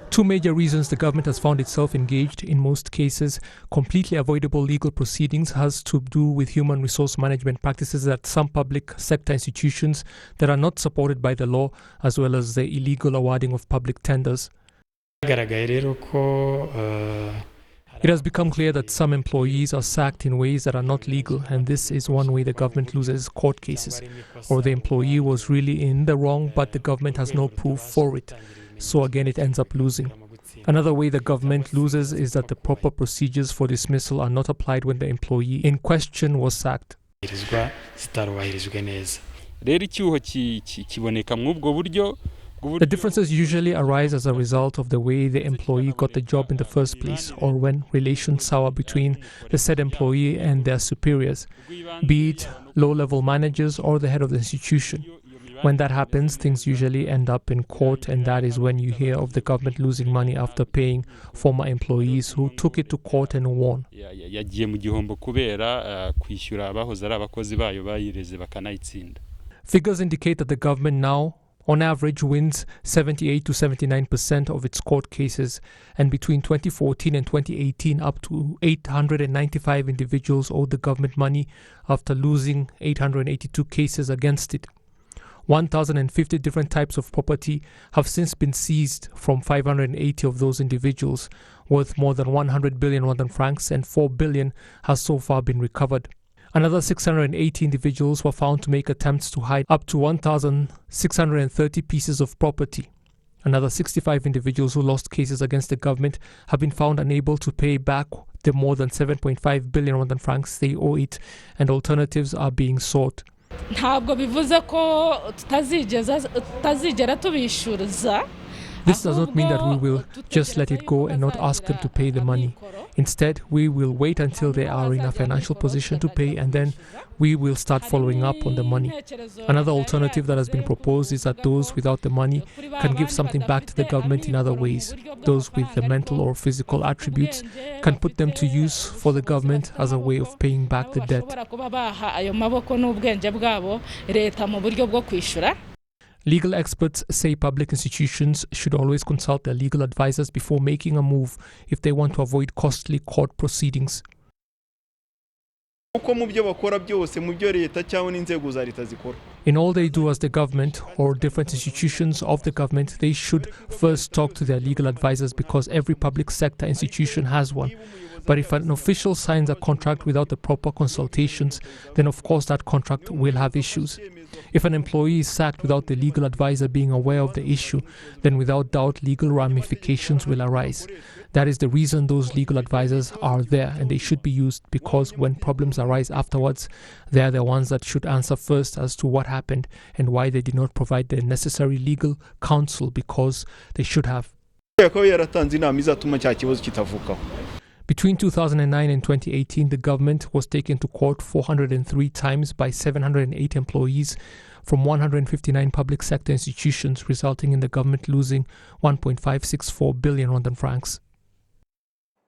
Two major reasons the government has found itself engaged, in most cases, completely avoidable legal proceedings has to do with human resource management practices at some public sector institutions that are not supported by the law, as well as the illegal awarding of public tenders. It has become clear that some employees are sacked in ways that are not legal, and this is one way the government loses court cases. Or the employee was really in the wrong, but the government has no proof for it. So again, it ends up losing. Another way the government loses is that the proper procedures for dismissal are not applied when the employee in question was sacked. The differences usually arise as a result of the way the employee got the job in the first place, or when relations sour between the said employee and their superiors, be it low-level managers or the head of the institution. When that happens, things usually end up in court, and that is when you hear of the government losing money after paying former employees who took it to court and won. Figures indicate that the government now, on average, wins 78 to 79% of its court cases, and between 2014 and 2018, up to 895 individuals owed the government money after losing 882 cases against it. 1,050 different types of property have since been seized from 580 of those individuals, worth more than 100 billion Rwandan francs, and 4 billion has so far been recovered. Another 680 individuals were found to make attempts to hide up to 1,630 pieces of property. Another 65 individuals who lost cases against the government have been found unable to pay back the more than 7.5 billion Rwandan francs they owe it, and alternatives are being sought. This does not mean that we will just let it go and not ask them to pay the money. Instead, we will wait until they are in a financial position to pay, and then we will start following up on the money. Another alternative that has been proposed is that those without the money can give something back to the government in other ways. Those with the mental or physical attributes can put them to use for the government as a way of paying back the debt. Legal experts say public institutions should always consult their legal advisors before making a move if they want to avoid costly court proceedings. In all they do as the government or different institutions of the government, they should first talk to their legal advisors, because every public sector institution has one. But if an official signs a contract without the proper consultations, then of course that contract will have issues. If an employee is sacked without the legal advisor being aware of the issue, then without doubt legal ramifications will arise. That is the reason those legal advisors are there, and they should be used, because when problems arise afterwards, they are the ones that should answer first as to what happened and why they did not provide the necessary legal counsel, because they should have. Between 2009 and 2018, the government was taken to court 403 times by 708 employees from 159 public sector institutions, resulting in the government losing 1.564 billion Rwandan francs.